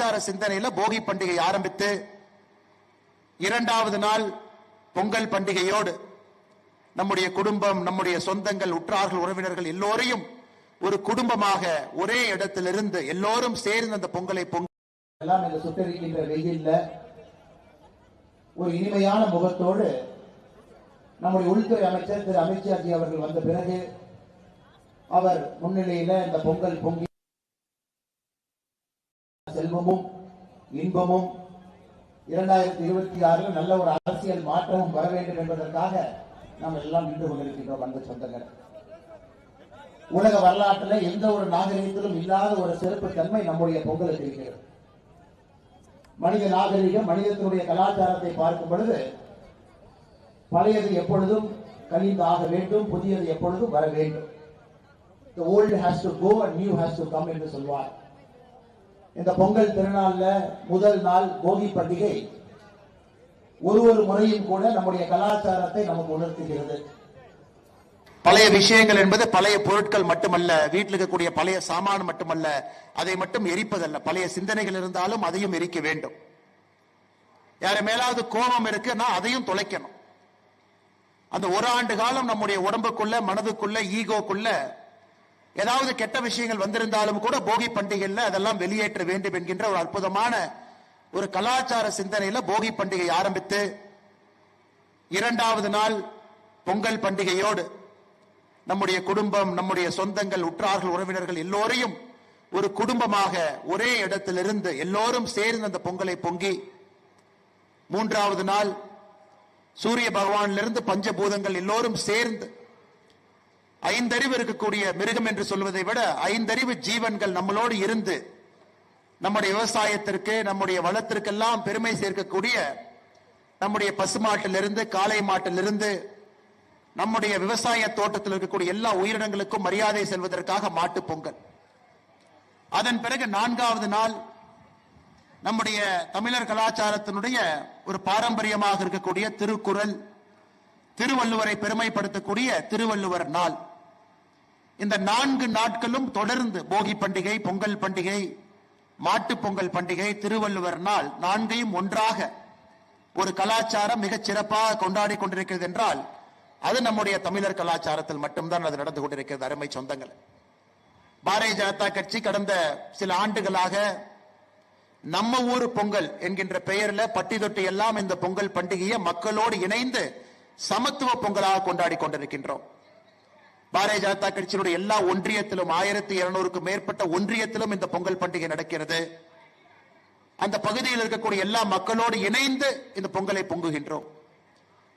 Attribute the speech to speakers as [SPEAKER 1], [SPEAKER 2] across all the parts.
[SPEAKER 1] கலாச்சார சிந்தனையில போகி பண்டிகை ஆரம்பித்து இரண்டாவது நாள் பொங்கல் பண்டிகையோடு நம்முடைய குடும்பம், நம்முடைய சொந்தங்கள், உற்றார்கள், உறவினர்கள் எல்லோரையும் ஒரு குடும்பமாக ஒரே இடத்திலிருந்து எல்லோரும் சேர்ந்து அந்த பொங்கலை
[SPEAKER 2] எல்லாம் இந்த சுட்டரிக்கின்ற வெயில்ல ஒரு இனிமையான முகத்தோடு நம்முடைய உள்துறை அமைச்சர் திரு அமித்ஷாஜி அவர்கள் வந்த பிறகு அவர் முன்னிலையில இந்த பொங்கல் பொங்கி செல்வமும் இன்பமும் 2026 நல்ல ஒரு அரசியல் மாற்றமும் வர வேண்டும் என்பதற்காக நாம் எல்லாம் நின்று கொண்டிருக்கின்றோம். அன்பு சொந்தங்கள், உலக வரலாற்றில் எந்த ஒரு நாகரிகத்திலும் இல்லாத ஒரு சிறப்பு தன்மை நம்முடைய பொங்கலுக்கு இருக்கிறது. மனித நாகரிகம், மனிதத்தினுடைய கலாச்சாரத்தை பார்க்கும் பொழுது பழையது எப்பொழுதும் கழிந்து ஆக வேண்டும், புதியது எப்பொழுதும் வர வேண்டும். The old has to go and new has to come என்று சொல்வார். இந்த பொங்கல் திருநாள்ல முதல் நாள் போகி பண்டிகை ஒரு முறையும் கூட நம்முடைய கலாச்சாரத்தை நமக்கு உணர்த்துகிறது.
[SPEAKER 1] பழைய விஷயங்கள் என்பது பழைய பொருட்கள் மட்டுமல்ல, வீட்டில் இருக்கக்கூடிய பழைய சாமான் மட்டுமல்ல, அதை மட்டும் எரிப்பதல்ல. பழைய சிந்தனைகள் இருந்தாலும் அதையும் எரிக்க வேண்டும். யாரு மேலாவது கோபம் இருக்குன்னா அதையும் தொலைக்கணும். அந்த ஒரு ஆண்டு காலம் நம்முடைய உடம்புக்குள்ள, மனதுக்குள்ள, ஈகோக்குள்ள ஏதாவது கெட்ட விஷயங்கள் வந்திருந்தாலும் கூட போகி பண்டிகையில் அதெல்லாம் வெளியேற்ற வேண்டும் என்கின்ற ஒரு அற்புதமான ஒரு கலாச்சார சிந்தனையில போகி பண்டிகை ஆரம்பித்து இரண்டாவது நாள் பொங்கல் பண்டிகையோடு நம்முடைய குடும்பம், நம்முடைய சொந்தங்கள், உற்றார்கள், உறவினர்கள் எல்லோரையும் ஒரு குடும்பமாக ஒரே இடத்திலிருந்து எல்லோரும் சேர்ந்து அந்த பொங்கலை பொங்கி மூன்றாவது நாள் சூரிய பகவானிலிருந்து பஞ்சபூதங்கள் எல்லோரும் சேர்ந்து ஐந்தறிவு இருக்கக்கூடிய மிருகம் என்று சொல்வதை விட ஐந்தறிவு ஜீவன்கள் நம்மளோடு இருந்து நம்முடைய விவசாயத்திற்கு, நம்முடைய வளத்திற்கெல்லாம் பெருமை சேர்க்கக்கூடிய நம்முடைய பசுமாட்டிலிருந்து, காளை மாட்டிலிருந்து, நம்முடைய விவசாய தோட்டத்தில் இருக்கக்கூடிய எல்லா உயிரினங்களுக்கும் மரியாதை செல்வதற்காக மாட்டு பொங்கல். அதன் பிறகு நான்காவது நாள் நம்முடைய தமிழர் கலாச்சாரத்தினுடைய ஒரு பாரம்பரியமாக இருக்கக்கூடிய திருக்குறள், திருவள்ளுவரை பெருமைப்படுத்தக்கூடிய திருவள்ளுவர் நாள். இந்த 4 நாட்களும் தொடர்ந்து போகி பண்டிகை, பொங்கல் பண்டிகை, மாட்டு பொங்கல் பண்டிகை, திருவள்ளுவர் நாள் 4ஐயும் ஒன்றாக ஒரு கலாச்சாரம் மிகச் சிறப்பாக கொண்டாடி கொண்டிருக்கிறது என்றால் அது நம்முடைய தமிழர் கலாச்சாரத்தில் மட்டும்தான் அது நடந்து கொண்டிருக்கிறது. அருமை சொந்தங்கள், பாரதிய ஜனதா கட்சி கடந்த சில ஆண்டுகளாக நம்ம ஊர் பொங்கல் என்கின்ற பெயர்ல பட்டி தொட்டி எல்லாம் இந்த பொங்கல் பண்டிகையை மக்களோடு இணைந்து சமத்துவ பொங்கலாக கொண்டாடி கொண்டிருக்கின்றோம். பாரதிய ஜனதா கட்சியினுடைய எல்லா ஒன்றியத்திலும் 1200க்கும் மேற்பட்ட ஒன்றியத்திலும் இந்த பொங்கல் பண்டிகை நடக்கிறது. அந்த பகுதியில் இருக்கக்கூடிய எல்லா மக்களோடு இணைந்து இந்த பொங்கலை பொங்குகின்றோம்.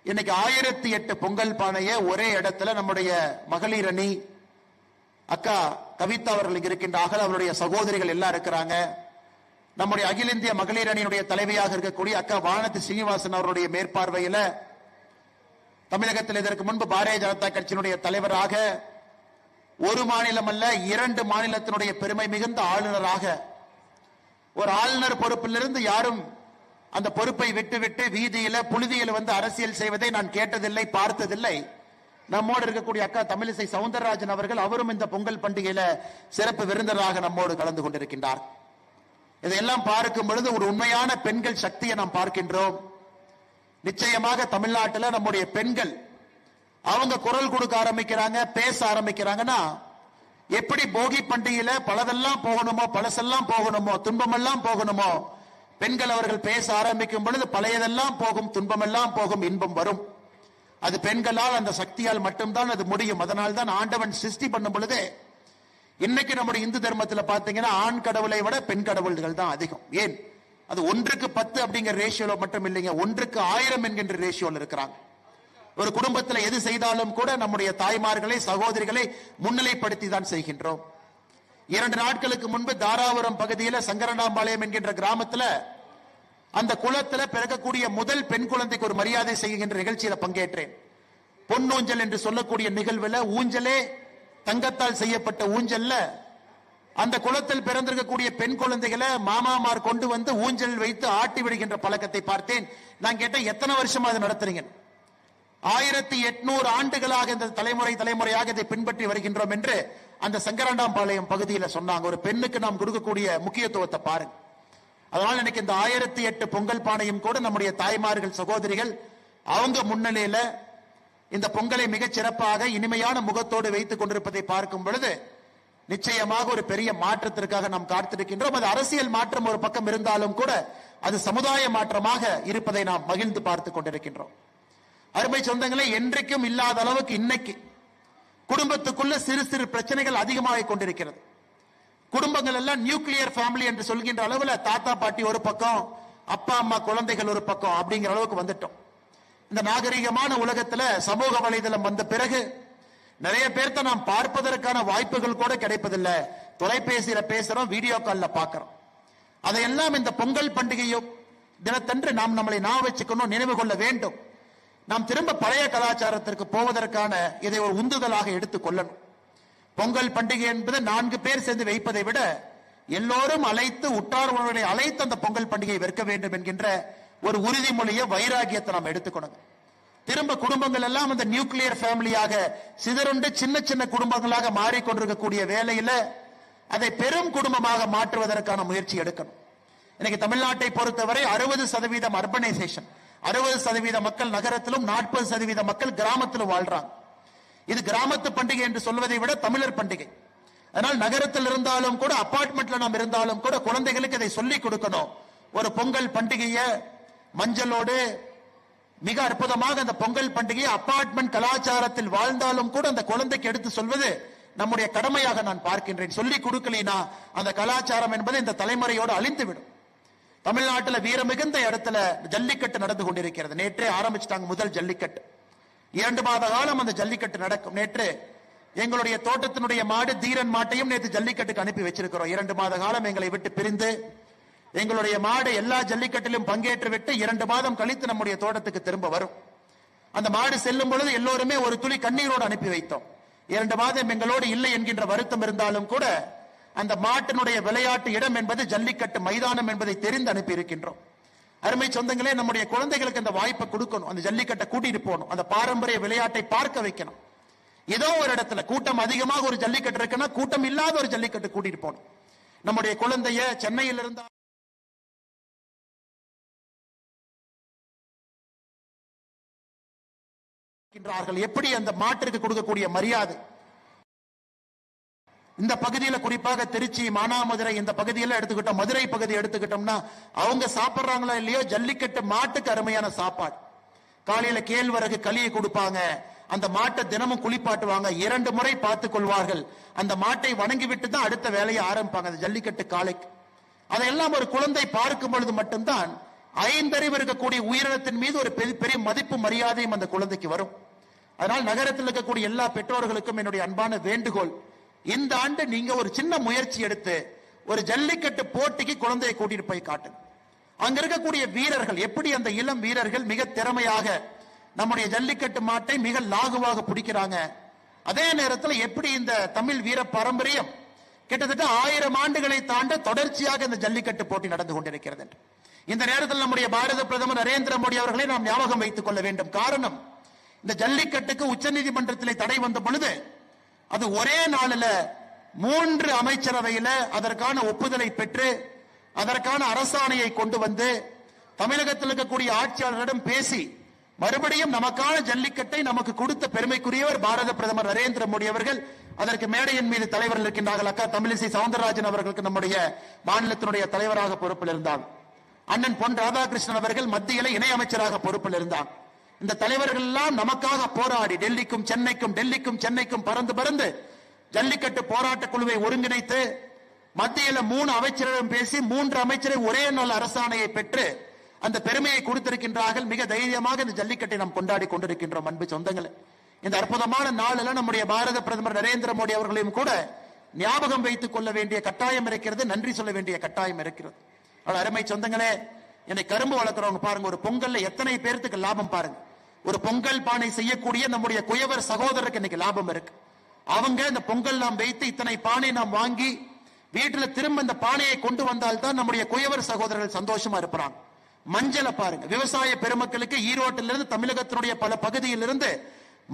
[SPEAKER 1] இன்னைக்கு 1008 பொங்கல் பானையை ஒரே இடத்துல நம்முடைய மகளிர் அணி அக்கா கவிதா அவர்கள் இருக்கின்றார்கள், அவருடைய சகோதரிகள் எல்லாம் இருக்கிறாங்க. நம்முடைய அகில இந்திய மகளிர் அணியினுடைய தலைவியாக இருக்கக்கூடிய அக்கா வானதி சீனிவாசன் அவருடைய மேற்பார்வையில தமிழகத்தில் இதற்கு முன்பு பாரதிய ஜனதா கட்சியினுடைய தலைவராக ஒரு மாநிலம் அல்ல 2 மாநிலத்தினுடைய பெருமை மிகுந்த ஆளுநராக, ஒரு ஆளுநர் பொறுப்பிலிருந்து யாரும் அந்த பொறுப்பை விட்டுவிட்டு வீதியில புழுதியில் வந்து அரசியல் செய்வதை நான் கேட்டதில்லை, பார்த்ததில்லை. நம்மோடு இருக்கக்கூடிய அக்கா தமிழிசை சவுந்தரராஜன் அவர்கள், அவரும் இந்த பொங்கல் பண்டிகையில சிறப்பு விருந்தராக நம்மோடு கலந்து கொண்டிருக்கின்றார். இதையெல்லாம் பார்க்கும் பொழுது ஒரு உண்மையான பெண்கள் சக்தியை நாம் பார்க்கின்றோம். நிச்சயமாக தமிழ்நாட்டில் நம்முடைய பெண்கள் அவங்க குரல் கொடுக்க ஆரம்பிக்கிறாங்க, பேச ஆரம்பிக்கிறாங்கன்னா எப்படி போகி பண்டிகையில பலதெல்லாம் போகணுமோ, பழசெல்லாம் போகணுமோ, துன்பமெல்லாம் போகணுமோ, பெண்கள் அவர்கள் பேச ஆரம்பிக்கும் பொழுது பழையதெல்லாம் போகும், துன்பமெல்லாம் போகும், இன்பம் வரும். அது பெண்களால், அந்த சக்தியால் மட்டும்தான் அது முடியும். அதனால் தான் ஆண்டவன் சிருஷ்டி பண்ணும் பொழுது இன்னைக்கு நம்முடைய இந்து தர்மத்தில் பாத்தீங்கன்னா ஆண் கடவுளை விட பெண் கடவுள்கள் தான் அதிகம். ஏன்? அது 1:10 அப்படிங்கிற ரேஷியோல மட்டும் இல்லைங்க, 1:1000 என்கின்ற ரேஷியோல இருக்கிறாங்க. ஒரு குடும்பத்தில் எது செய்தாலும் கூட நம்முடைய தாய்மார்களை, சகோதரிகளை முன்னிலைப்படுத்தி தான் செய்கின்றோம். 2 நாட்களுக்கு முன்பு தாராபுரம் பகுதியில் சங்கரனாம்பாளையம் என்கின்ற கிராமத்தில் அந்த குளத்துல பிறக்கக்கூடிய முதல் பெண் குழந்தைக்கு ஒரு மரியாதை செய்கின்ற நிகழ்ச்சியில பங்கேற்றேன். பொன்னூஞ்சல் என்று சொல்லக்கூடிய நிகழ்வுல ஊஞ்சலே தங்கத்தால் செய்யப்பட்ட ஊஞ்சல்ல அந்த குளத்தில் பிறந்திருக்கக்கூடிய பெண் குழந்தைகளை மாமாமார் கொண்டு வந்து ஊஞ்சல் வைத்து ஆட்டி விடுகின்ற பழக்கத்தை பார்த்தேன். நான் கேட்டேன், எத்தனை வருஷமா அதை நடத்துறீங்க? 1800 ஆண்டுகளாக இந்த தலைமுறையாக இதை பின்பற்றி வருகின்றோம் என்று அந்த சங்கரண்டாம்பாளையம் பகுதியில் சொன்னாங்க. ஒரு பெண்ணுக்கு நாம் கொடுக்கக்கூடிய முக்கியத்துவத்தை பாருங்க. அதனால எனக்கு இந்த 1008 பொங்கல் பானையும் கூட நம்முடைய தாய்மார்கள் சகோதரிகள் அவங்க முன்னிலையில இந்த பொங்கலை மிகச் சிறப்பாக இனிமையான முகத்தோடு வைத்துக் கொண்டிருப்பதை பார்க்கும் பொழுது நிச்சயமாக ஒரு பெரிய மாற்றத்திற்காக நாம் காத்திருக்கின்றோம். அது அரசியல் மாற்றம் ஒரு பக்கம் இருந்தாலும் கூட அது சமுதாய மாற்றமாக இருப்பதை நாம் மகிழ்ந்து பார்த்துக் கொண்டிருக்கின்றோம். அருமை சொந்தங்களே, என்றைக்கும் இல்லாத அளவுக்கு இன்னைக்கு குடும்பத்துக்குள்ள சிறு சிறு பிரச்சனைகள் அதிகமாக கொண்டிருக்கிறது. குடும்பங்கள் எல்லாம் நியூக்ளியர் ஃபேமிலி என்று சொல்கின்ற அளவுல தாத்தா பாட்டி ஒரு பக்கம், அப்பா அம்மா குழந்தைகள் ஒரு பக்கம் அப்படிங்கிற அளவுக்கு வந்துட்டோம். இந்த நாகரிகமான உலகத்துல சமூக வலைதளம் வந்த பிறகு நிறைய பேர்த்த நாம் பார்ப்பதற்கான வாய்ப்புகள் கூட கிடைப்பதில்லை. தொலைபேசியில பேசுறோம், வீடியோ கால்ல பாக்கிறோம். அதையெல்லாம் இந்த பொங்கல் பண்டிகையோ தினத்தன்று நாம் நம்மளை வச்சுக்கணும், நினைவு கொள்ள வேண்டும். நாம் திரும்ப பழைய கலாச்சாரத்திற்கு போவதற்கான இதை ஒரு உந்துதலாக எடுத்துக் கொள்ளணும். பொங்கல் பண்டிகை என்பது 4 பேர் சேர்ந்து வைப்பதை விட எல்லோரும் அழைத்து உற்றார் உறவினர்களை அழைத்து அந்த பொங்கல் பண்டிகையை வெற்க வேண்டும் என்கின்ற ஒரு உறுதிமொழியை வைராகியத்தை நாம் எடுத்துக்கணும். திரும்ப குடும்பங்கள் எல்லாம் அந்த நியூக்ளியர் ஃபேமிலியாக சிதறுண்டு சின்ன சின்ன குடும்பங்களாக மாறிக்கொண்டிருக்கக்கூடிய வேலையில அதை பெரும் குடும்பமாக மாற்றுவதற்கான முயற்சி எடுக்கணும். இன்னைக்கு தமிழ்நாட்டை பொறுத்தவரை 60% அர்பனைசேஷன், 60% மக்கள் நகரத்திலும் 40% மக்கள் கிராமத்திலும் வாழ்றாங்க. இது கிராமத்து பண்டிகை என்று சொல்வதை விட தமிழர் பண்டிகை. அதனால் நகரத்தில் இருந்தாலும் கூட, அபார்ட்மெண்ட்ல நாம் இருந்தாலும் கூட குழந்தைகளுக்கு இதை சொல்லிக் கொடுக்கணும். ஒரு பொங்கல் பண்டிகையை மஞ்சளோடு மிக அற்புதமாக அந்த பொங்கல் பண்டிகையை அபார்ட்மெண்ட் கலாச்சாரத்தில் வாழ்ந்தாலும் கூட அந்த குழந்தைக்கு எடுத்து சொல்வது நம்முடைய கடமையாக நான் பார்க்கின்றேன். சொல்லிக் கொடுக்கலினா அந்த கலாச்சாரம் என்பது இந்த தலைமுறையோடு அழிந்துவிடும். தமிழ்நாட்டில் வீர மிகுந்த இடத்துல ஜல்லிக்கட்டு நடந்து கொண்டிருக்கிறது. நேற்றே ஆரம்பிச்சிட்டாங்க முதல் ஜல்லிக்கட்டு. 2 மாத காலம் அந்த ஜல்லிக்கட்டு நடக்கும். நேற்று எங்களுடைய தோட்டத்தினுடைய மாடு தீரன் மாட்டையும் நேற்று ஜல்லிக்கட்டுக்கு அனுப்பி வச்சிருக்கிறோம். 2 மாத காலம் எங்களை விட்டு பிரிந்து எங்களுடைய மாடு எல்லா ஜல்லிக்கட்டிலும் பங்கேற்று விட்டு 2 மாதம் கழித்து நம்முடைய தோட்டத்துக்கு திரும்ப வரும். அந்த மாடு செல்லும் பொழுது எல்லோருமே ஒரு துளி கண்ணீரோடு அனுப்பி வைத்தோம். 2 மாதம் எங்களோடு இல்லை என்கின்ற வருத்தம் இருந்தாலும் கூட அந்த மாட்டினுடைய விளையாட்டு இடம் என்பது ஜல்லிக்கட்டு மைதானம் என்பதை தெரிந்து அனுப்பி இருக்கின்றோம். அருமை சொந்தங்களே, நம்முடைய குழந்தைகளுக்கு அந்த வாய்ப்பை கொடுக்கணும். அந்த ஜல்லிக்கட்டை கூட்டிட்டு போகணும். அந்த பாரம்பரிய விளையாட்டை பார்க்க வைக்கணும். ஏதோ ஒரு இடத்துல கூட்டம் அதிகமாக ஒரு ஜல்லிக்கட்டு இருக்குன்னா கூட்டம் இல்லாத ஒரு ஜல்லிக்கட்டு கூட்டிட்டு போகணும். நம்முடைய குழந்தைய சென்னையில் இருந்தா எப்படி அந்த மாட்டிற்கு கொடுக்கக்கூடிய மரியாதை இந்த பகுதியில், குறிப்பாக திருச்சி, மானாமதுரை இந்த பகுதியில் எடுத்துக்கிட்டோம், மதுரை பகுதி எடுத்துக்கிட்டோம்னா அவங்க சாப்பிடுறாங்களோ இல்லையோ ஜல்லிக்கட்டு மாட்டுக்கு அருமையான சாப்பாடு. காலையில கேழ்வரகு களியை கொடுப்பாங்க. அந்த மாட்டை தினமும் குளிப்பாட்டுவாங்க. 2 முறை பார்த்துக் கொள்வார்கள். அந்த மாட்டை வணங்கிவிட்டு தான் அடுத்த வேலையை ஆரம்பிப்பாங்க அந்த ஜல்லிக்கட்டு காலைக்கு. அதையெல்லாம் ஒரு குழந்தை பார்க்கும் பொழுது மட்டும்தான் 5 அறிவு இருக்கக்கூடிய உயிரினத்தின் மீது ஒரு பெரிய மதிப்பு மரியாதையும் அந்த குழந்தைக்கு வரும். அதனால் நகரத்தில் இருக்கக்கூடிய எல்லா பெற்றோர்களுக்கும் என்னுடைய அன்பான வேண்டுகோள், இந்த ஆண்டு நீங்க ஒரு சின்ன முயற்சி எடுத்து ஒரு ஜல்லிக்கட்டு போட்டிக்கு குழந்தையை கூட்டிட்டு போய் காட்டுங்க. அங்க இருக்கக்கூடிய வீரர்கள் எப்படி அந்த இளம் வீரர்கள் மிக திறமையாக நம்முடைய ஜல்லிக்கட்டு மாட்டை மிக லாகுவாக பிடிக்கிறாங்க. அதே நேரத்தில் எப்படி இந்த தமிழ் வீர பாரம்பரியம் கிட்டத்தட்ட 1000 ஆண்டுகளை தாண்ட தொடர்ச்சியாக இந்த ஜல்லிக்கட்டு போட்டி நடந்து கொண்டிருக்கிறது. இந்த நேரத்தில் நம்முடைய பாரத பிரதமர் நரேந்திர மோடி அவர்களை நாம் ஞாபகம் வைத்துக் கொள்ள வேண்டும். காரணம், இந்த ஜல்லிக்கட்டுக்கு உச்சநீதிமன்றத்தில் தடை வந்த பொழுது அது ஒரே நாளில் 3 அமைச்சரவையில அதற்கான ஒப்புதலை பெற்று அதற்கான அரசாணையை கொண்டு வந்து தமிழகத்தில் இருக்கக்கூடிய ஆட்சியாளர்களிடம் பேசி மறுபடியும் நமக்கான ஜல்லிக்கட்டை நமக்கு கொடுத்த பெருமைக்குரியவர் பாரத பிரதமர் நரேந்திர மோடி அவர்கள். அதற்கு மேடையின் மீது தலைவர்கள் இருக்கின்றார்கள். அக்கா தமிழிசை சவுந்தரராஜன் அவர்களுக்கு நம்முடைய மாநிலத்தினுடைய தலைவராக பொறுப்பில் இருந்தார். அண்ணன் பொன் ராதாகிருஷ்ணன் அவர்கள் மத்தியில இணையமைச்சராக பொறுப்பில் இருந்தார். இந்த தலைவர்கள் எல்லாம் நமக்காக போராடி டெல்லிக்கும் சென்னைக்கும் பறந்து ஜல்லிக்கட்டு போராட்ட குழுவை ஒருங்கிணைத்து மத்தியில 3 அமைச்சரிடம் பேசி 3 அமைச்சரை ஒரே நாள் அரசாணையை பெற்று அந்த பெருமையை கொடுத்திருக்கின்றார்கள். மிக தைரியமாக இந்த ஜல்லிக்கட்டை நாம் கொண்டாடி கொண்டிருக்கின்றோம். அன்பு சொந்தங்களே, இந்த அற்புதமான நாளில் நம்முடைய பாரத பிரதமர் நரேந்திர மோடி அவர்களையும் கூட ஞாபகம் வைத்துக் கொள்ள வேண்டிய கட்டாயம் இருக்கிறது, நன்றி சொல்ல வேண்டிய கட்டாயம் இருக்கிறது. அருமை சொந்தங்களே, என்னை கரும்பு வளர்க்கிறவங்க பாருங்க, ஒரு பொங்கல்ல எத்தனை பேருக்கு லாபம் பாருங்க. ஒரு பொங்கல் பானை செய்யக்கூடிய நம்முடைய குயவர் சகோதரருக்கு இன்னைக்கு லாபம் இருக்கு. அவங்க இந்த பொங்கல் நாம் வைத்து இத்தனை பானை நாம் வாங்கி வீட்டுல திரும்ப இந்த பானையை கொண்டு வந்தால் தான் நம்முடைய குயவர் சகோதரர்கள் சந்தோஷமா இருப்பாங்க. மஞ்சளை பாருங்க, விவசாய பெருமக்களுக்கு ஈரோட்டிலிருந்து தமிழகத்தினுடைய பல பகுதியிலிருந்து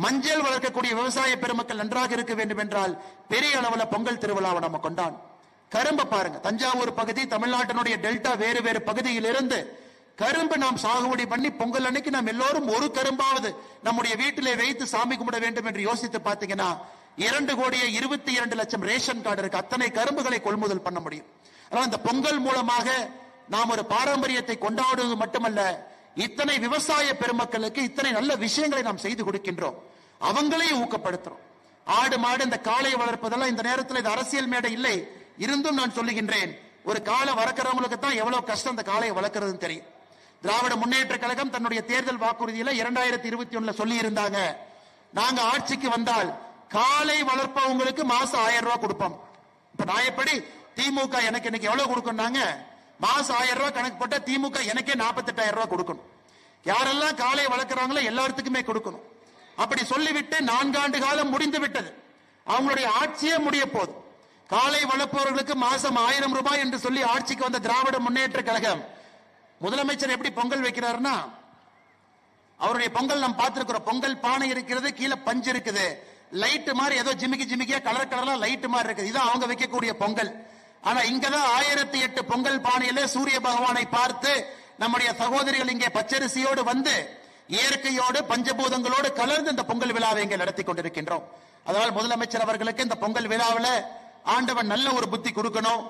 [SPEAKER 1] மஞ்சள் வளர்க்கக்கூடிய விவசாய பெருமக்கள் நன்றாக இருக்க வேண்டும் என்றால் பெரிய அளவுல பொங்கல் திருவிழாவை நம்ம கொண்டாடும். கரும்பு பாருங்க, தஞ்சாவூர் பகுதி, தமிழ்நாட்டினுடைய டெல்டா வேறு வேறு பகுதியிலிருந்து கரும்பு நாம் சாகுபடி பண்ணி பொங்கல் அன்னைக்கு நாம் எல்லோரும் ஒரு கரும்பாவது நம்முடைய வீட்டிலே வைத்து சாமி கும்பிட வேண்டும் என்று யோசித்து பார்த்தீங்கன்னா 2,22,00,000 ரேஷன் கார்டு இருக்கு. அத்தனை கரும்புகளை கொள்முதல் பண்ண முடியும். ஆனால் இந்த பொங்கல் மூலமாக நாம் ஒரு பாரம்பரியத்தை கொண்டாடுவது மட்டுமல்ல, இத்தனை விவசாய பெருமக்களுக்கு இத்தனை நல்ல விஷயங்களை நாம் செய்து கொடுக்கின்றோம், அவங்களையும் ஊக்கப்படுத்துறோம். ஆடு மாடு இந்த காளையை வளர்ப்பதெல்லாம் இந்த நேரத்தில் இது அரசியல் மேடை இல்லை, இருந்தும் நான் சொல்லுகின்றேன், ஒரு காளை வளர்க்கிறவங்களுக்கு தான் எவ்வளவு கஷ்டம் இந்த காளையை வளர்க்கறதுன்னு தெரியும். திராவிட முன்னேற்ற கழகம் தன்னுடைய தேர்தல் வாக்குறுதியில 2021 சொல்லி இருந்தாங்க, நாங்க ஆட்சிக்கு வந்தால் காளை வளர்ப்பவங்களுக்கு மாசம் 1000 ரூபாய் கொடுப்போம். இப்ப நான் எப்படி திமுக எனக்கு இன்னைக்கு எவ்வளவு கொடுக்கணும்னாங்க, மாசம் 1000 ரூபாய் கணக்கு போட்டா திமுக எனக்கே 48,000 ரூபாய் கொடுக்கணும். யாரெல்லாம் காளை வளர்க்கிறாங்களோ எல்லாத்துக்குமே கொடுக்கணும். அப்படி சொல்லிவிட்டு 4 ஆண்டு காலம் முடிந்து விட்டது, அவங்களுடைய ஆட்சியே முடிய போகுது. காளை வளர்ப்பவர்களுக்கு மாசம் 1000 ரூபாய் என்று சொல்லி ஆட்சிக்கு வந்த திராவிட முன்னேற்ற கழகம் முதலமைச்சர் எப்படி பொங்கல் வைக்கிறாருன்னா, அவருடைய பொங்கல் நாம் பார்த்திருக்கிறோம். பொங்கல் பானை இருக்கிறது, கீழே பஞ்சு இருக்குது, லைட் மாதிரி ஏதோ ஜிமிக்கி ஜிமிக்கியா கலர் கலரா லைட் மாதிரி இருக்குது. இதான் அவங்க வைக்கக்கூடிய பொங்கல். ஆனா இங்கதான் 1008 பொங்கல் பானையில சூரிய பகவானை பார்த்து நம்முடைய சகோதரிகள் இங்கே பச்சரிசியோடு வந்து இயற்கையோடு பஞ்சபூதங்களோடு கலந்து இந்த பொங்கல் விழாவை இங்கே நடத்தி கொண்டிருக்கின்றோம். அதனால் முதலமைச்சர் அவர்களுக்கு இந்த பொங்கல் விழாவில் ஆண்டவன் நல்ல ஒரு புத்தி கொடுக்கணும்,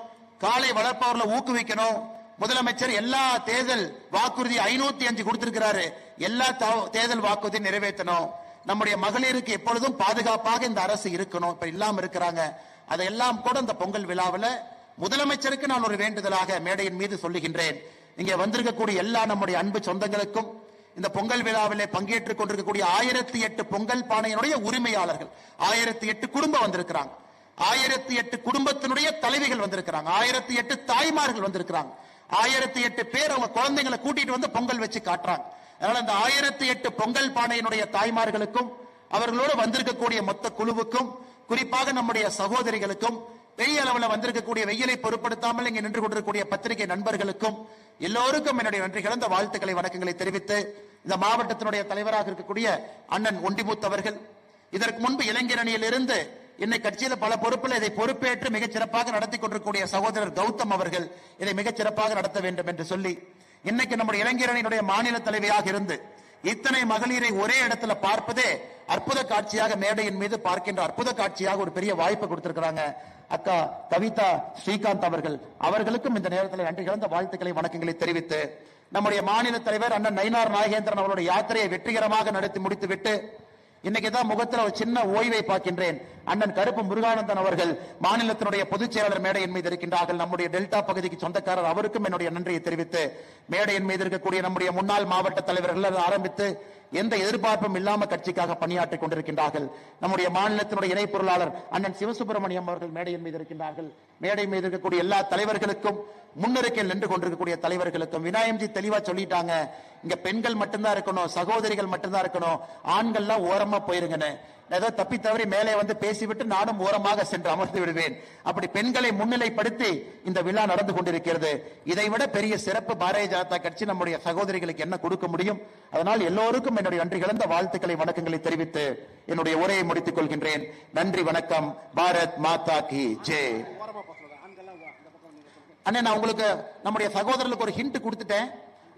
[SPEAKER 1] காளை வளர்ப்பவர்களை ஊக்குவிக்கணும். முதலமைச்சர் எல்லா தேர்தல் வாக்குறுதி 505 கொடுத்திருக்கிறாரு, எல்லா தேர்தல் வாக்குறுதி நிறைவேற்றணும். நம்முடைய மகளிருக்கு எப்பொழுதும் பாதுகாப்பாக இந்த அரசு இருக்கணும், இப்ப இல்லாம இருக்கிறாங்க. அதையெல்லாம் கூட இந்த பொங்கல் விழாவில் முதலமைச்சருக்கு நான் ஒரு வேண்டுதலாக மேடையின் மீது சொல்லுகின்றேன். இங்கே வந்திருக்கக்கூடிய எல்லா நம்முடைய அன்பு சொந்தங்களுக்கும் இந்த பொங்கல் விழாவிலே பங்கேற்றுக் கொண்டிருக்கக்கூடிய 1008 பொங்கல் பானையினுடைய உரிமையாளர்கள் 1008 குடும்பம் வந்திருக்கிறாங்க, 1008 குடும்பத்தினுடைய தலைவிகள் வந்திருக்கிறாங்க, 1008 தாய்மார்கள் வந்திருக்கிறாங்க, 1008 பேர் அவங்க குழந்தைங்களை கூட்டிட்டு வந்து பொங்கல் வச்சு காட்டுறாங்க. அதனால இந்த 1008 பொங்கல் பானையினுடைய தாய்மார்களுக்கும் அவர்களோடு வந்திருக்கக்கூடிய மொத்த குழுவுக்கும் குறிப்பாக நம்முடைய சகோதரிகளுக்கும் பெரிய அளவில் வந்திருக்கக்கூடிய வெயிலை பொருட்படுத்தாமல் இங்கே நின்று கொண்டிருக்கக்கூடிய பத்திரிகை நண்பர்களுக்கும் எல்லோருக்கும் என்னுடைய நன்றி கலந்த வாழ்த்துக்களை வணக்கங்களை தெரிவித்து, இந்த மாவட்டத்தினுடைய தலைவராக இருக்கக்கூடிய அண்ணன் ஒண்டிமுத்து அவர்கள், இதற்கு முன்பு இளைஞர் அணியில் இருந்து என்னை கட்சியில பல பொறுப்பில் இதை பொறுப்பேற்று மிகச் சிறப்பாக நடத்தி கொண்டிருக்கக்கூடிய சகோதரர் கௌதம் அவர்கள் இதை மிகச் சிறப்பாக நடத்த வேண்டும் என்று சொல்லி, இன்னைக்கு நம்முடைய இளைஞர் அணியினுடைய மாநில தலைவியாக இருந்து இத்தனை மகளிரை ஒரே இடத்துல பார்ப்பதே அற்புத காட்சியாக, மேடையின் மீது பார்க்கின்ற அற்புத காட்சியாக ஒரு பெரிய வாய்ப்பு கொடுத்திருக்கிறாங்க அக்கா கவிதா ஸ்ரீகாந்த் அவர்களுக்கும் இந்த நேரத்தில் நன்றி கலந்த வாழ்த்துக்களை வணக்கங்களை தெரிவித்து, நம்முடைய மாநில தலைவர் அண்ணன் நயினார் நாகேந்திரன் அவருடைய யாத்திரையை வெற்றிகரமாக நடத்தி முடித்துவிட்டு இன்னைக்குதான் முகத்தில் ஒரு சின்ன ஓய்வை பார்க்கின்றேன். அண்ணன் கருப்பு முருகானந்தன் அவர்கள் மாநிலத்தினுடைய பொதுச் செயலாளர் மேடையின் மீது இருக்கின்றார்கள். நம்முடைய டெல்டா பகுதிக்கு சொந்தக்காரர், அவருக்கும் என்னுடைய நன்றியை தெரிவித்து, மேடையின் மீது இருக்கக்கூடிய நம்முடைய முன்னாள் மாவட்ட தலைவர்கள் ஆரம்பித்து எந்த எதிர்பார்ப்பும் இல்லாம கட்சிக்காக பணியாற்றிக் கொண்டிருக்கின்றார்கள். நம்முடைய மாநிலத்தினுடைய இணை பொருளாளர் அண்ணன் சிவசுப்பிரமணியம் அவர்கள் மேடையின் மீது இருக்கின்றார்கள். மேடை மீது இருக்கக்கூடிய எல்லா தலைவர்களுக்கும், முன்னிருக்கையில் நின்று கொண்டிருக்கக்கூடிய தலைவர்களுக்கும் விநாயகம்ஜி தெளிவா சொல்லிட்டாங்க, இங்க பெண்கள் மட்டும்தான் இருக்கணும், சகோதரிகள் மட்டும்தான் இருக்கணும், ஆண்கள்லாம் ஓரமா போயிருங்கன்னு. ஏதோ தப்பி தவறி மேலே வந்து பேசிவிட்டு நானும் ஓரமாக சென்று அமர்ந்து விடுவேன். அப்படி பெண்களை முன்னிலைப்படுத்தி இந்த விழா நடந்து கொண்டிருக்கிறது. இதைவிட பெரிய சிறப்பு பாரதிய ஜனதா கட்சி நம்முடைய சகோதரிகளுக்கு என்ன கொடுக்க முடியும்? அதனால் எல்லோருக்கும் என்னுடைய நன்றி கலந்த வாழ்த்துக்களை வணக்கங்களை தெரிவித்து என்னுடைய உரையை முடித்துக் கொள்கின்றேன். நன்றி, வணக்கம். பாரத் மாதா கி ஜெய். அண்ணே, நான் உங்களுக்கு நம்முடைய சகோதரர்களுக்கு ஒரு ஹிண்ட் கொடுத்துட்டேன்.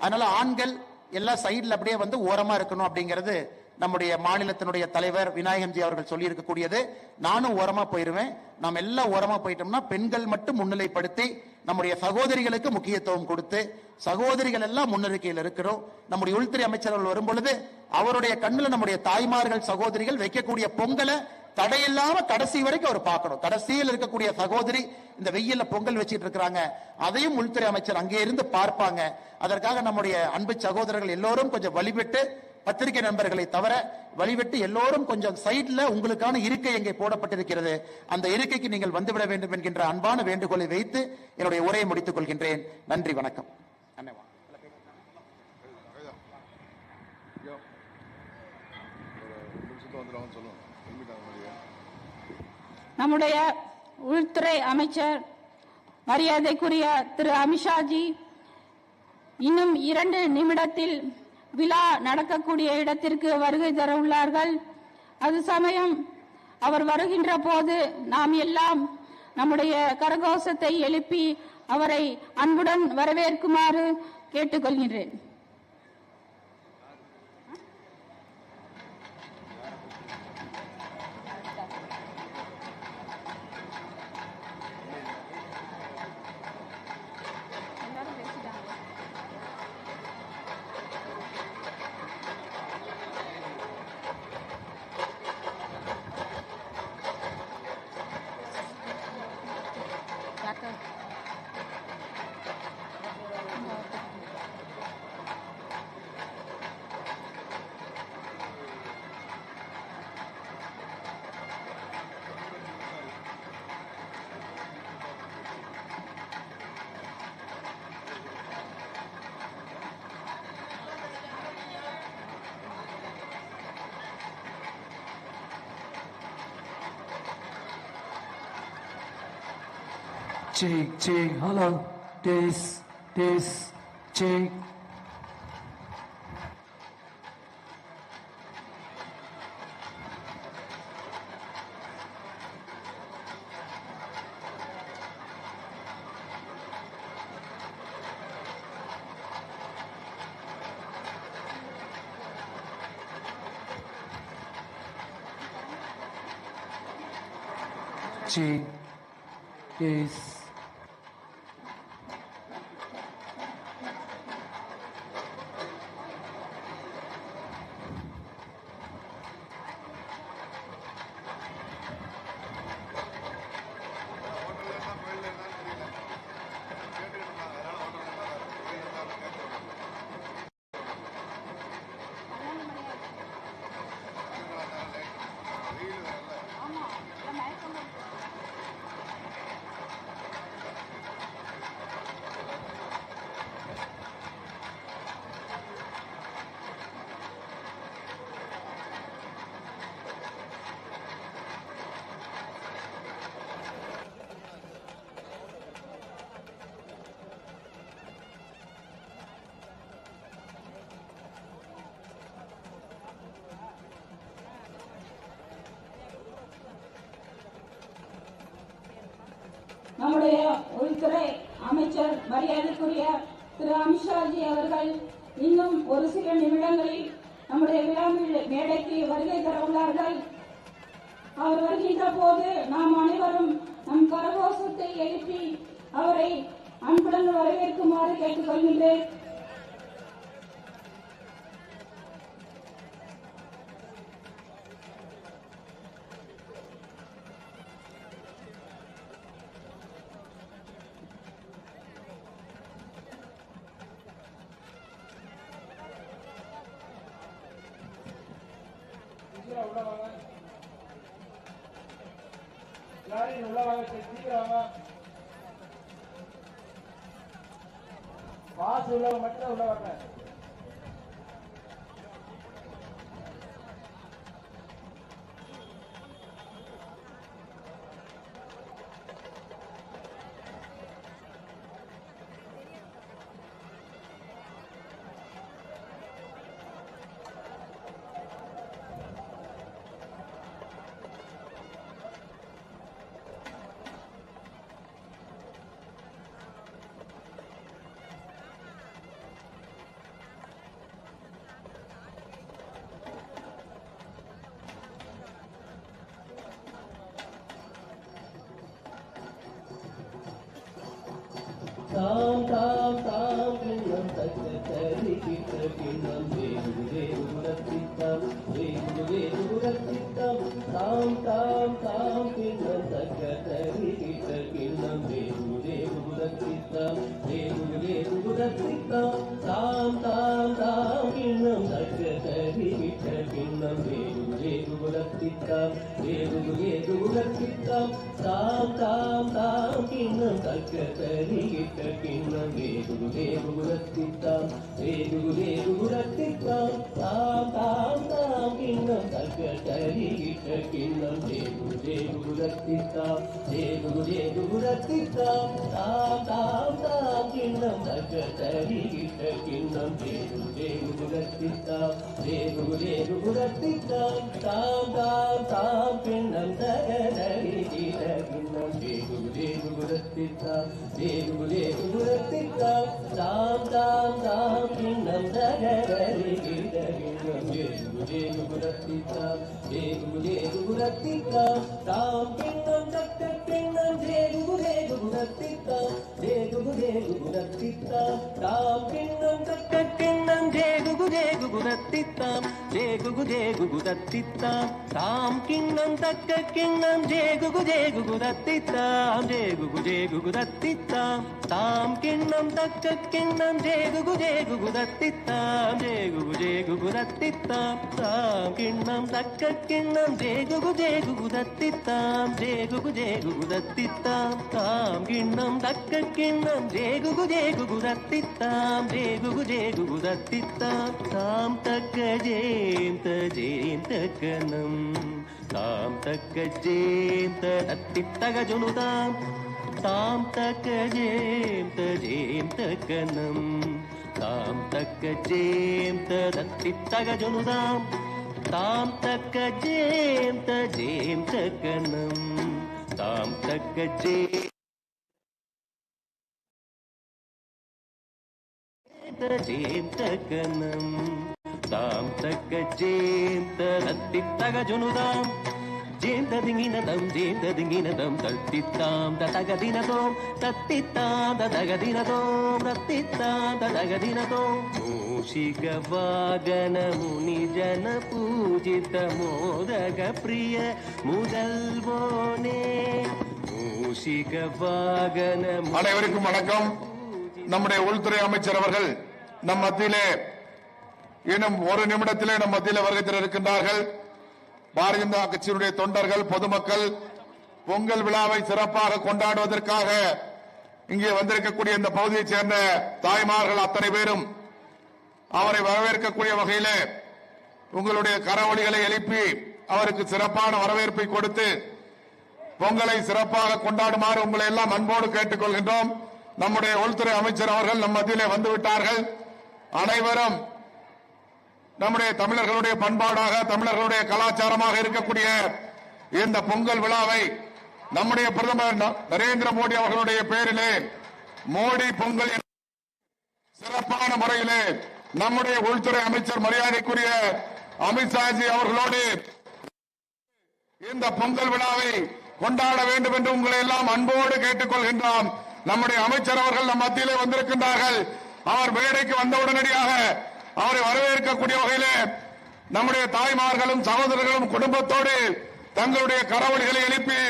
[SPEAKER 1] அதனால ஆண்கள் எல்லா சைடுல அப்படியே வந்து ஓரமா இருக்கணும் அப்படிங்கிறது நம்முடைய மாநிலத்தினுடைய தலைவர் விநாயகம்ஜி அவர்கள் சொல்லி இருக்கக்கூடியது. நானும் ஓரமா போயிருவேன். நாம் எல்லாம் ஓரமா போயிட்டோம்னா பெண்கள் மட்டும் முன்னிலைப்படுத்தி நம்முடைய சகோதரிகளுக்கு முக்கியத்துவம் கொடுத்து, சகோதரிகள் எல்லாம் முன்னிறுக்கையில் இருக்கிறோம். நம்முடைய உள்துறை அமைச்சர்கள் வரும் பொழுது அவருடைய கண்ணில் நம்முடைய தாய்மார்கள் சகோதரிகள் வைக்கக்கூடிய பொங்கலை தடையில்லாம கடைசி வரைக்கும் அவர் பார்க்கணும். கடைசியில் இருக்கக்கூடிய சகோதரி இந்த வெயில்ல பொங்கல் வச்சிட்டு இருக்கிறாங்க, அதையும் உள்துறை அமைச்சர் அங்கே இருந்து பார்ப்பாங்க. அதற்காக நம்முடைய அன்பு சகோதரர்கள் எல்லோரும் கொஞ்சம் வழிபட்டு, பத்திரிகை நண்பர்களை தவிர வழிவிட்டு எல்லோரும் கொஞ்சம் சைட்ல உங்களுக்கான இருக்கை எங்கே போடப்பட்டிருக்கிறது, அந்த இருக்கைக்கு நீங்கள் வந்துவிட வேண்டும் என்கின்ற அன்பான வேண்டுகோளை வைத்து என்னுடைய உரையை முடித்துக் கொள்கின்றேன். நன்றி, வணக்கம்.
[SPEAKER 3] நம்முடைய உள்துறை அமைச்சர் மரியாதைக்குரிய திரு அமித்ஷாஜி இன்னும் 2 நிமிடத்தில் விழா நடக்கக்கூடிய இடத்திற்கு வருகை தர உள்ளார்கள். அது சமயம் அவர் வருகின்ற போது நாம் எல்லாம் நம்முடைய கரகோஷத்தை எழுப்பி அவரை அன்புடன் வரவேற்குமாறு கேட்டுக்கொள்கிறேன்.
[SPEAKER 4] Check, check, hello, check. Check, yes.
[SPEAKER 3] நம்முடைய உள்துறை அமைச்சர் மரியாதைக்குரிய திரு அமித்ஷாஜி அவர்கள் இன்னும் ஒரு சில நிமிடங்களில் நம்முடைய விழா மேடைக்கு வருகை தர உள்ளார்கள். அவர் வருகின்ற போது நாம் அனைவரும் நம் கரகோஷத்தை எழுப்பி அவரை அன்புடன் வரவேற்குமாறு கேட்டுக்கொள்கின்றேன்.
[SPEAKER 5] பாஸ் உள்ளவங்க மட்டும் உள்ள வரல.
[SPEAKER 6] தாம் தாம் தாம் கிண்ணம் தக்க தரி கிட்ட கிண்ணம் வேறு வேறு உரத்திட்டம் வேறு வேறு உரத்திட்டம் தாம் தாம் தாம் கிண்ணம் தக்க தரி கிட்ட கிண்ணம் வேறு வேறு உரத்திட்டம் வேறு வேறு உரத்திட்டம் தாம் தாம் தாம் கிண்ணம் தக்க தரி கிட்ட கிண்ணம் வேறு வேறு உரத்திட்டம் வேறு வேறு உரத்திட்டம் தாம் தாம் தாம் கிண்ணம் தக்க தரி கிட்ட கிண்ணம் வேறு வேறு உரத்திட்டம் வேறு வேறு உரத்திட்டம் தாம் தாம் தாம் கிண்ணம் தக்க தரி கிட்ட கிண்ணம் வேறு குருதத்தித்தாம் குருதத்தித்தாம் தாம் தாம் தாம் கிண்ணம் தக்க தரிகிட்ட கிண்ணம் குருதத்தித்தாம் குருதத்தித்தாம் தாம் தாம் தாம் கிண்ணம் தக்க தரிகிட்ட கிண்ணம் குருதத்தித்தாம் குருதத்தித்தாம் தாம் தாம் தாம் கிண்ணம் தக்க தரிகிட்ட கிண்ணம் குருதத்தித்தாம் குருதத்தித்தாம் தாம் கிண்ணம் தக்க கிண்ணம் குருதத்தித்தாம் குருதத்தித்தாம் தாம் கிண்ணம் தக்க கிண்ணம் குருதத்தித்தாம் குருதத்தித்தாம் தாம் கிண்ணம் தக்க கிண்ணம் குருதத்தித்தாம் குருதத்தித்தாம் தாம் கிண்ணம் தக்க கிண்ணம் குருதத்தித்தாம் குருதத்தித்தாம் தாம் கிண்ணம் தக்க கிண்ணம் குருதத்தித்தாம் குருதத்தித்தாம் தாம் கிண்ணம் தக்க கிண்ணம் குருதத்தித்தாம் குருதத்தித்தாம் தாம் தக்க ஜேந்த கணம் தாம் தக்க ஜேந்த அத்தித்தக ஜுனுதாம் தாம் தக்க ஜேந்த கணம் தாம் தக்க ஜேந்த அத்தித்தக ஜுனுதாம் தாம் தக்க ஜேந்த கணம் தாம் தக்க ஜேந்தகனம் தாம் தக்க ஜேந்த தத்தித்தக ஜுனுதாம் ஜேந்ததிங்கினதம் தத்தித்தாம் ததகதினதோம் தத்தித்தாம் ததகதினதோம் தத்தித்தாம் ததகதினதோம் மூஷிக வாகன முனி ஜன பூஜித மோதக பிரிய முதல்வோனே மூஷிக வாகன.
[SPEAKER 7] அனைவருக்கும் வணக்கம். நம்முடைய உள்துறை அமைச்சர் அவர்கள் நம் மத்தியிலே இன்னும் ஒரு நிமிடத்திலே நம் மத்தியிலே வருகை இருக்கின்றார்கள். பாரதிய ஜனதா கட்சியினுடைய தொண்டர்கள் பொதுமக்கள் பொங்கல் விழாவை சிறப்பாக கொண்டாடுவதற்காக இங்கே வந்திருக்கக்கூடிய இந்த பகுதியைச் சேர்ந்த தாய்மார்கள் அத்தனை பேரும் அவரை வரவேற்கக்கூடிய வகையிலே உங்களுடைய கரவொலிகளை எழுப்பி அவருக்கு சிறப்பான வரவேற்பை கொடுத்து பொங்கலை சிறப்பாக கொண்டாடுமாறு உங்களை எல்லாம் அன்போடு கேட்டுக் கொள்கின்றோம். நம்முடைய உள்துறை அமைச்சர் அவர்கள் நம் மத்தியிலே வந்துவிட்டார்கள். அனைவரும் நம்முடைய தமிழர்களுடைய பண்பாடாக தமிழர்களுடைய கலாச்சாரமாக இருக்கக்கூடிய இந்த பொங்கல் விழாவை நம்முடைய பிரதமர் நரேந்திர மோடி அவர்களுடைய பெயரிலே மோடி பொங்கல் சிறப்பான முறையிலே நம்முடைய உள்துறை அமைச்சர் மரியாதைக்குரிய அமித்ஷாஜி அவர்களோடு இந்த பொங்கல் விழாவை கொண்டாட வேண்டும் என்று உங்களை எல்லாம் அன்போடு கேட்டுக் கொள்கின்றோம். நம்முடைய அமைச்சர் அவர்கள் நம் மத்தியிலே வந்திருக்கின்றார்கள். அவர் மேடைக்கு வந்த உடனடியாக அவரை வரவேற்கக்கூடிய வகையிலே நம்முடைய தாய்மார்களும் சகோதரர்களும் குடும்பத்தோடு தங்களுடைய கரவொலிகளை எழுப்பி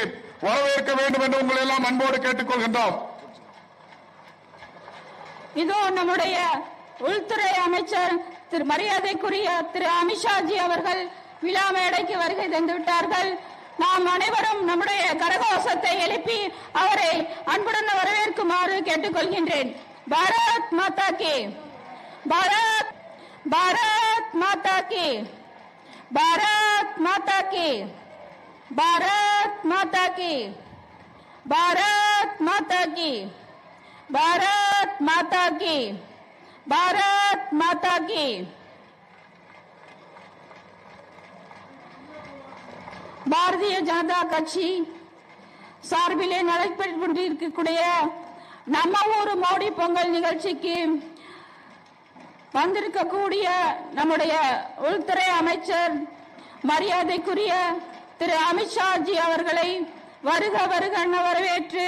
[SPEAKER 7] வரவேற்க வேண்டும் என்று உங்களை எல்லாம் அன்போடு கேட்டுக் கொள்கின்றோம்.
[SPEAKER 3] இதோ நம்முடைய உள்துறை அமைச்சர் திரு மரியாதைக்குரிய திரு அமித்ஷாஜி அவர்கள் விழா மேடைக்கு வருகை தந்துவிட்டார்கள். நாம் அனைவரும் நம்முடைய கரகோஷத்தை எழுப்பி அவரை அன்புடன் வரவேற்குமாறு கேட்டுக்கொள்கின்றேன். பாரத் மாதா கி, பாரத் பாரத் மாதா கி, பாரத் மாதா கி, பாரத் மாதா கி, பாரத் மாதா கி, பாரத் மாதா கி, பாரத் மாதா கி. பாரதிய ஜனதா கட்சி சார்பிலே நடைபெற்று கொண்டிருக்கக்கூடிய நம்ம ஊர் மோடி பொங்கல் நிகழ்ச்சிக்கு வந்திருக்கக்கூடிய நம்முடைய உள்துறை அமைச்சர் மரியாதைக்குரிய திரு அமித்ஷாஜி அவர்களை வருக வருக வரவேற்று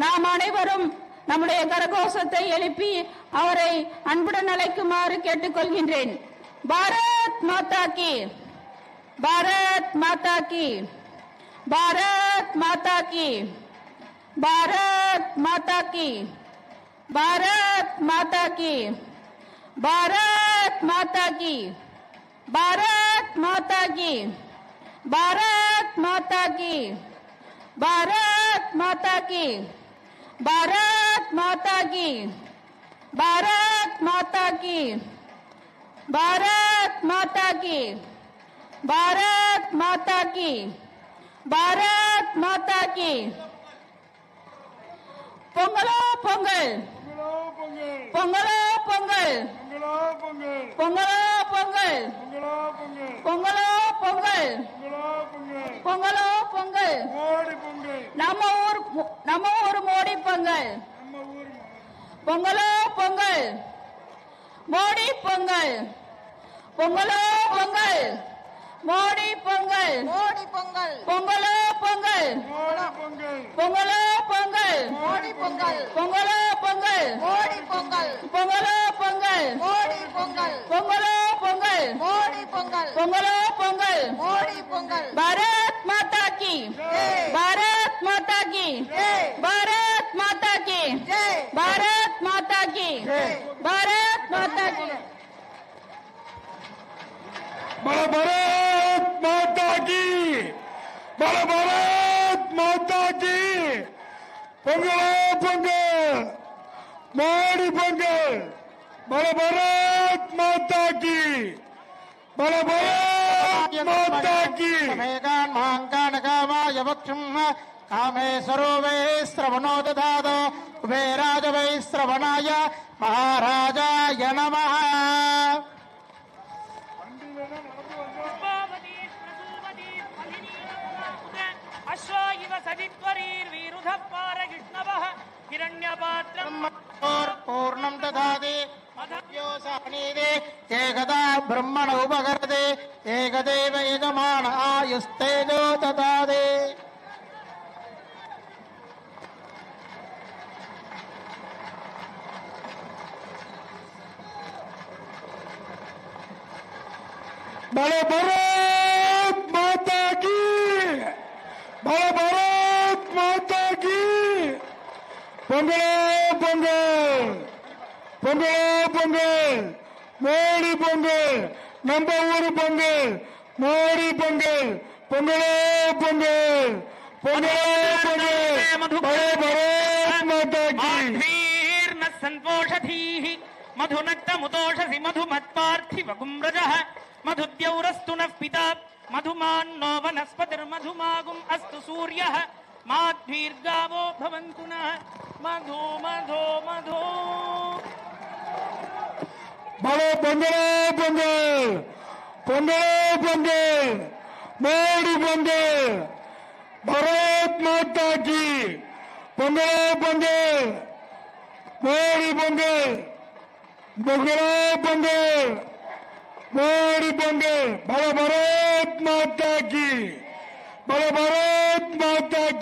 [SPEAKER 3] நாம் அனைவரும் நம்முடைய கரகோஷத்தை எழுப்பி அவரை அன்புடன் அழைக்குமாறு கேட்டுக்கொள்கின்றேன். பாரத் மாதா கி, பாரத் மாதா கி, பாரத் மாதா கி, பாரத் மாதா கி, பாரத் மாதா கி, பாரத் மாதா கி, பாரத் மாதா கி, பாரத் மாதா கி, பாரத் மாதா கி, பாரத் மாதா கி, பாரத் மாதா கி, பாரத் மாதா கி, பாரத் மாதா கி, பாரத் மாதா கி பொங்கலோ பொங்கல் பொங்கலோ பொங்கல் பொங்கலோ பொங்கல் பொங்கலோ பொங்கல் பொங்கலோ பொங்கல் நம்ம ஊர் மோடி பொங்கல் பொங்கலோ பொங்கல் மோடி பொங்கல் பொங்கலோ பொங்கல் மோடி பொங்கல்
[SPEAKER 8] மோடி பொங்கல்
[SPEAKER 3] பொங்கலோ பொங்கல் பொங்கலோ பொங்கல்
[SPEAKER 8] மோடி பொங்கல்
[SPEAKER 3] பொங்கலோ பொங்கல்
[SPEAKER 8] மோடி பொங்கல்
[SPEAKER 3] பொங்கலோ பொங்கல்
[SPEAKER 8] மோடி பொங்கல்
[SPEAKER 3] பொங்கலோ பொங்கல்
[SPEAKER 8] மோடி பொங்கல்
[SPEAKER 3] பொங்கலோ பொங்கல்
[SPEAKER 8] மோடி பொங்கல்
[SPEAKER 3] பாரத் மாதா கி பாரத் மாதா கி பாரத் மாதா கி பாரத் மாதா கி பாரத் மாதா கி
[SPEAKER 7] बड़ा भारत माता की बड़ा भारत माता की பொங்கலோ பொங்கல் மோடி பொங்கல் बड़ा भारत माता की बड़ा भारत माता की
[SPEAKER 5] मेघान् महाङ्कानकामाय वक्षुम् कामेश्वरो वै श्रवणो ददातो कुबेराज वै श्रवणाय महाराजाय नमः
[SPEAKER 9] अश्वायुव सदित्वरीर्वीरुधः पारगिष्णवः हिरण्यपात्रम्
[SPEAKER 5] पूर्णं ददाति मधव्योऽसहनीते एकदा ब्रह्मण उपकरते एकदेव यजमान आयुस्तेजो ददाति
[SPEAKER 7] बड़ा भारत माता की बड़ा भारत माता की பொங்கலோ பொங்கல் பொங்கலோ பொங்கல் மோடி பொங்கல் நம்ம ஊரு பொங்கல் மோடி பொங்கல் பொங்கலோ பொங்கல் பொங்கலோ பொங்கல் बड़ा भारत माता की
[SPEAKER 9] संपोषधीः मधुनक्तमुतोषसि मधुमत्पार्थिवगुम्रजः मधुद्यौरस्तु नः पिता मधुमान्नो वनस्पतिर्मधुमागुम् अस्तु सूर्यः माध्वीर्गावो भवन्तु नः मधु मधो मधो
[SPEAKER 7] बड़ो பொங்கலோ பொங்கல் பொங்கலோ பொங்கல் மோடி பொங்கல் भारत माता की பொங்கலோ பொங்கல் மோடி பொங்கல் பொங்கலோ பொங்கல் மோடி பொங்கல் बड़ा भारत माता की बड़ा भारत माता की